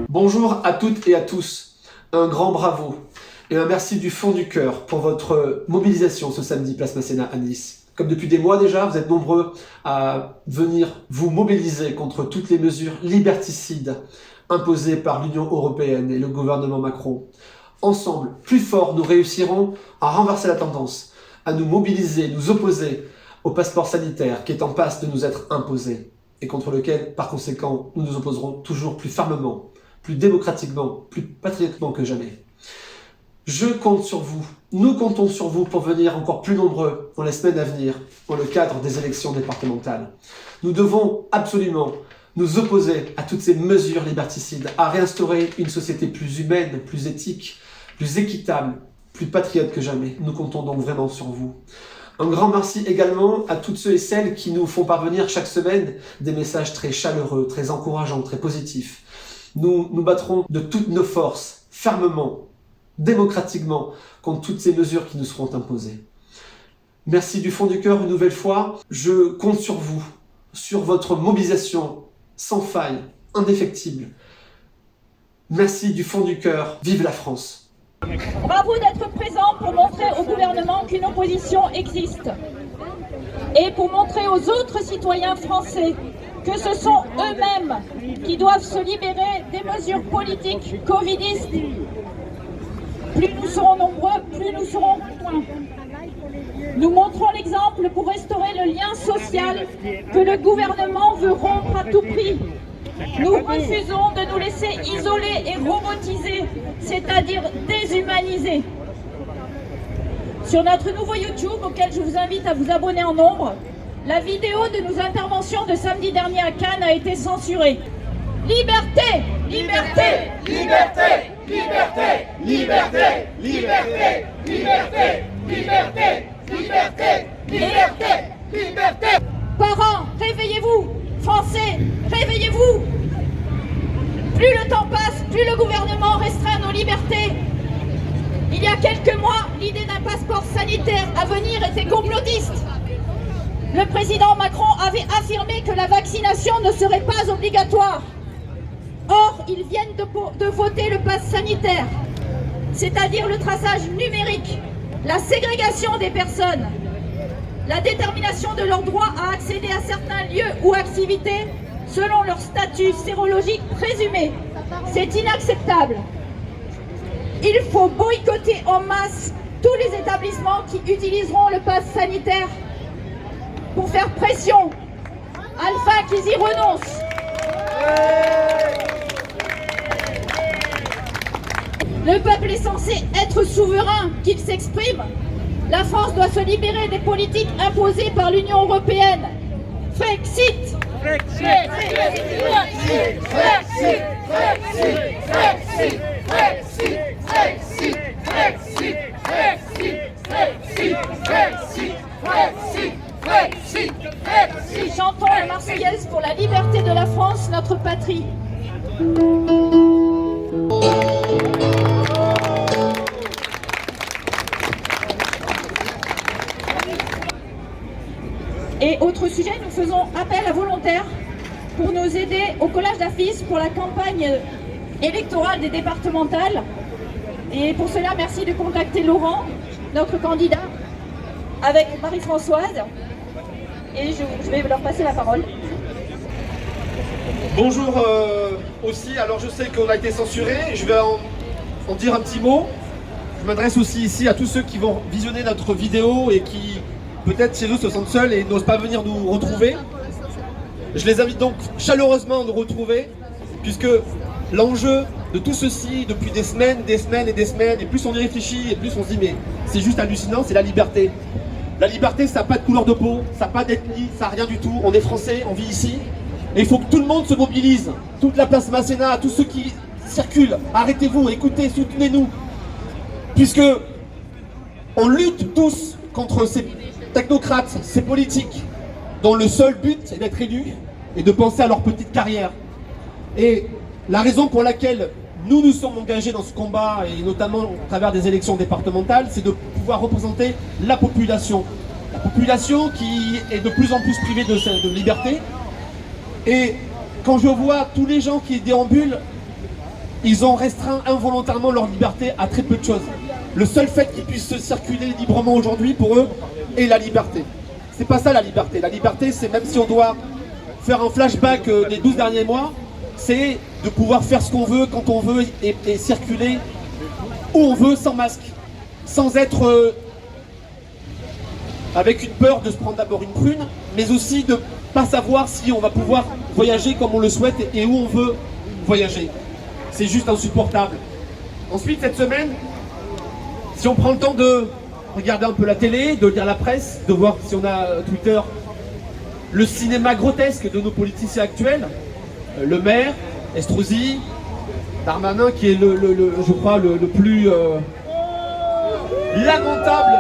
Bonjour à toutes et à tous, un grand bravo et un merci du fond du cœur pour votre mobilisation ce samedi Place Masséna à Nice. Comme depuis des mois déjà, vous êtes nombreux à venir vous mobiliser contre toutes les mesures liberticides imposées par l'Union européenne et le gouvernement Macron. Ensemble, plus fort, nous réussirons à renverser la tendance, à nous mobiliser, nous opposer au passeport sanitaire qui est en passe de nous être imposé et contre lequel, par conséquent, nous nous opposerons toujours plus fermement, plus démocratiquement, plus patriotiquement que jamais. Je compte sur vous, nous comptons sur vous pour venir encore plus nombreux dans les semaines à venir dans le cadre des élections départementales. Nous devons absolument nous opposer à toutes ces mesures liberticides, à réinstaurer une société plus humaine, plus éthique, plus équitable, plus patriote que jamais. Nous comptons donc vraiment sur vous. Un grand merci également à toutes ceux et celles qui nous font parvenir chaque semaine des messages très chaleureux, très encourageants, très positifs. Nous nous battrons de toutes nos forces, fermement, démocratiquement, contre toutes ces mesures qui nous seront imposées. Merci du fond du cœur une nouvelle fois. Je compte sur vous, sur votre mobilisation sans faille, indéfectible. Merci du fond du cœur. Vive la France! Bravo d'être présent pour montrer au gouvernement qu'une opposition existe et pour montrer aux autres citoyens français que ce sont eux-mêmes qui doivent se libérer des mesures politiques covidistes. Plus nous serons nombreux, plus nous serons loin. Nous montrons l'exemple pour restaurer le lien social que le gouvernement veut rompre à tout prix. Nous refusons de nous laisser isoler et robotiser, c'est-à-dire déshumaniser. Sur notre nouveau YouTube, auquel je vous invite à vous abonner en nombre, la vidéo de nos interventions de samedi dernier à Cannes a été censurée. Liberté! Liberté! Liberté! Liberté! Liberté! Liberté! Liberté! Liberté! Liberté! Liberté! Liberté! Parents, réveillez-vous! Français, réveillez-vous! Plus le temps passe, plus le gouvernement restreint nos libertés. Il y a quelques mois, l'idée d'un passeport sanitaire à venir était complotiste. Le président Macron avait affirmé que la vaccination ne serait pas obligatoire. Or, ils viennent de voter le pass sanitaire, c'est-à-dire le traçage numérique, la ségrégation des personnes, la détermination de leur droit à accéder à certains lieux ou activités selon leur statut sérologique présumé. C'est inacceptable. Il faut boycotter en masse tous les établissements qui utiliseront le pass sanitaire pour faire pression, afin qu'ils y renoncent. Le peuple est censé être souverain, qu'il s'exprime. La France doit se libérer des politiques imposées par l'Union européenne. Frexit! Frexit! Frexit! Frexit! Frexit! Frexit! Frexit! Frexit! Frexit! Frexit! Frexit! Frexit! Frexit! Frexit! Chantons la Marseillaise pour la liberté de la France, notre patrie. Et autre sujet, nous faisons appel à volontaires pour nous aider au collage d'affiches pour la campagne électorale des départementales. Et pour cela, merci de contacter Laurent, notre candidat, avec Marie-Françoise. Et je vais leur passer la parole. Bonjour aussi, alors je sais qu'on a été censuré, je vais en dire un petit mot. Je m'adresse aussi ici à tous ceux qui vont visionner notre vidéo et qui peut-être chez eux se sentent seuls et n'osent pas venir nous retrouver. Je les invite donc chaleureusement à nous retrouver, puisque l'enjeu de tout ceci depuis des semaines et plus on y réfléchit et plus on se dit mais c'est juste hallucinant, c'est la liberté. La liberté, ça n'a pas de couleur de peau, ça n'a pas d'ethnie, ça n'a rien du tout. On est français, on vit ici. Et il faut que tout le monde se mobilise. Toute la place Masséna, tous ceux qui circulent, arrêtez-vous, écoutez, soutenez-nous. Puisque on lutte tous contre ces technocrates, ces politiques, dont le seul but est d'être élus et de penser à leur petite carrière. Et la raison pour laquelle nous nous sommes engagés dans ce combat, et notamment au travers des élections départementales, c'est de pouvoir représenter la population. La population qui est de plus en plus privée de liberté. Et quand je vois tous les gens qui déambulent, ils ont restreint involontairement leur liberté à très peu de choses. Le seul fait qu'ils puissent circuler librement aujourd'hui pour eux est la liberté. C'est pas ça la liberté. La liberté, c'est même si on doit faire un flashback des 12 derniers mois, c'est de pouvoir faire ce qu'on veut, quand on veut, et circuler où on veut, sans masque, sans être avec une peur de se prendre d'abord une prune, mais aussi de ne pas savoir si on va pouvoir voyager comme on le souhaite et où on veut voyager. C'est juste insupportable. Ensuite, cette semaine, si on prend le temps de regarder un peu la télé, de lire la presse, de voir si on a Twitter, le cinéma grotesque de nos politiciens actuels, le maire, Estrosi, Darmanin qui est je crois le plus lamentable.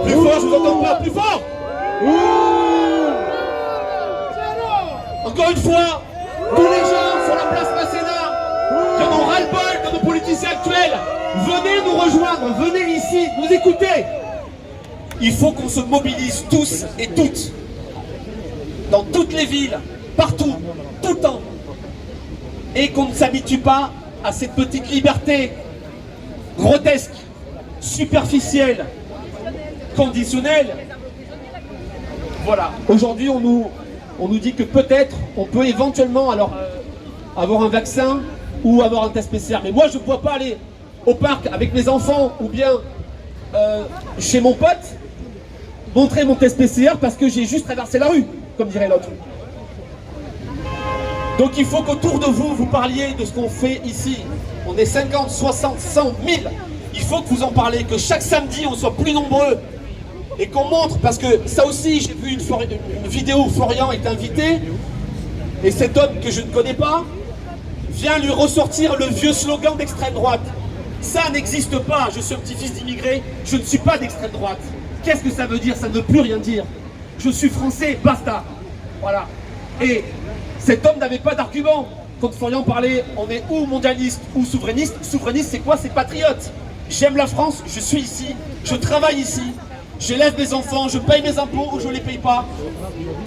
Plus fort, je vous entends pas, plus fort. Encore une fois, tous les gens sur la place Masséna qui en ont ras-le-bol de nos politiciens actuels, venez nous rejoindre, venez ici, nous écouter. Il faut qu'on se mobilise tous et toutes, dans toutes les villes, partout, tout le temps, et qu'on ne s'habitue pas à cette petite liberté grotesque, superficielle, conditionnelle. Voilà. Aujourd'hui, on nous dit que peut-être on peut éventuellement alors avoir un vaccin ou avoir un test PCR. Mais moi, je ne peux pas aller au parc avec mes enfants ou bien chez mon pote montrer mon test PCR parce que j'ai juste traversé la rue, comme dirait l'autre. Donc il faut qu'autour de vous, vous parliez de ce qu'on fait ici. On est 50, 60, 100, 1000. Il faut que vous en parlez, que chaque samedi on soit plus nombreux et qu'on montre, parce que ça aussi, j'ai vu une vidéo où Florian est invité et cet homme que je ne connais pas vient lui ressortir le vieux slogan d'extrême droite. Ça n'existe pas, je suis un petit-fils d'immigré, je ne suis pas d'extrême droite. Qu'est-ce que ça veut dire? Ça ne veut plus rien dire. Je suis français, basta. Voilà. Et cet homme n'avait pas d'argument. Quand Florian parlait, on est ou mondialiste ou souverainiste. Souverainiste, c'est quoi? C'est patriote. J'aime la France, je suis ici, je travaille ici, j'élève mes enfants, je paye mes impôts ou je ne les paye pas.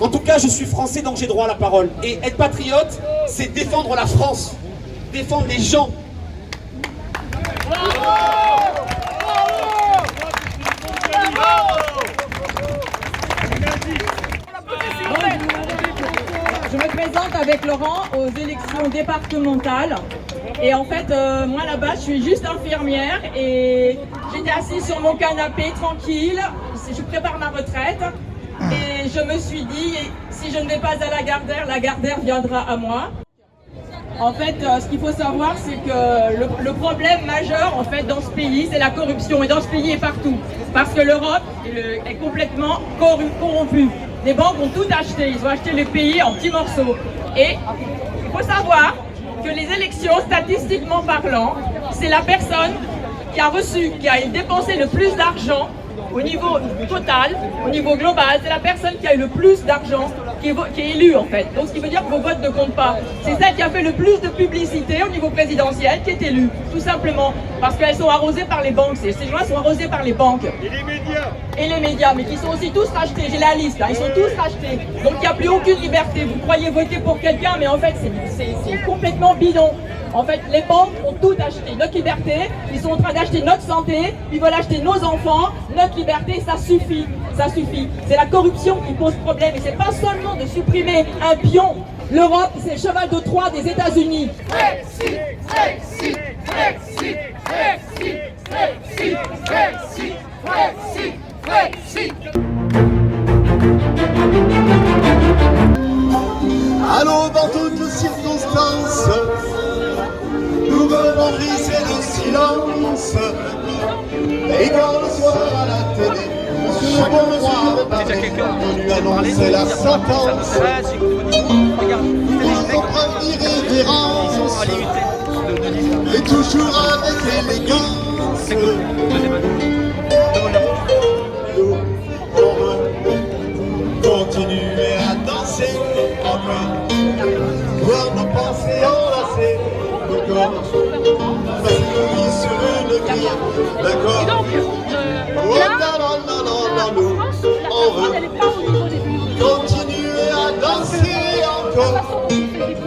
En tout cas, je suis français, donc j'ai droit à la parole. Et être patriote, c'est défendre la France, défendre les gens. Je me présente avec Laurent aux élections départementales. Et en fait, moi là-bas, je suis juste infirmière et j'étais assise sur mon canapé tranquille. Je prépare ma retraite et je me suis dit, si je ne vais pas à la Gardère viendra à moi. En fait, ce qu'il faut savoir, c'est que le problème majeur en fait dans ce pays, c'est la corruption, et dans ce pays et partout, parce que l'Europe est complètement corrompue. Les banques ont tout acheté, ils ont acheté le pays en petits morceaux. Et il faut savoir que les élections, statistiquement parlant, c'est la personne qui a dépensé le plus d'argent au niveau total, au niveau global, c'est la personne qui a eu le plus d'argent qui est élue en fait. Donc ce qui veut dire que vos votes ne comptent pas. C'est celle qui a fait le plus de publicité au niveau présidentiel qui est élue, tout simplement. Parce qu'elles sont arrosées par les banques, ces gens-là sont arrosés par les banques. Et les médias. Et les médias, mais qui sont aussi tous rachetés, j'ai la liste, hein, ils sont tous rachetés. Donc il n'y a plus aucune liberté. Vous croyez voter pour quelqu'un, mais en fait c'est complètement bidon. En fait, les banques ont tout acheté, notre liberté, ils sont en train d'acheter notre santé, ils veulent acheter nos enfants, notre liberté, ça suffit, ça suffit. C'est la corruption qui pose problème et c'est pas seulement de supprimer un pion. L'Europe, c'est le cheval de Troie des États-Unis. Brexit, Brexit, Brexit, Brexit, Brexit, Brexit, Brexit, Brexit. Allons dans toutes les circonstances, nous venons briser le silence. Et quand le soir à la télé, chaque roi venu annoncer la sentence, ils ont preuve d'irrévérence, et toujours avec élégance. Nous, on veut continuer à danser, voir nos pensées enlacer, nos corps, basculer sur une grille, d'accord. la façon dont il fait des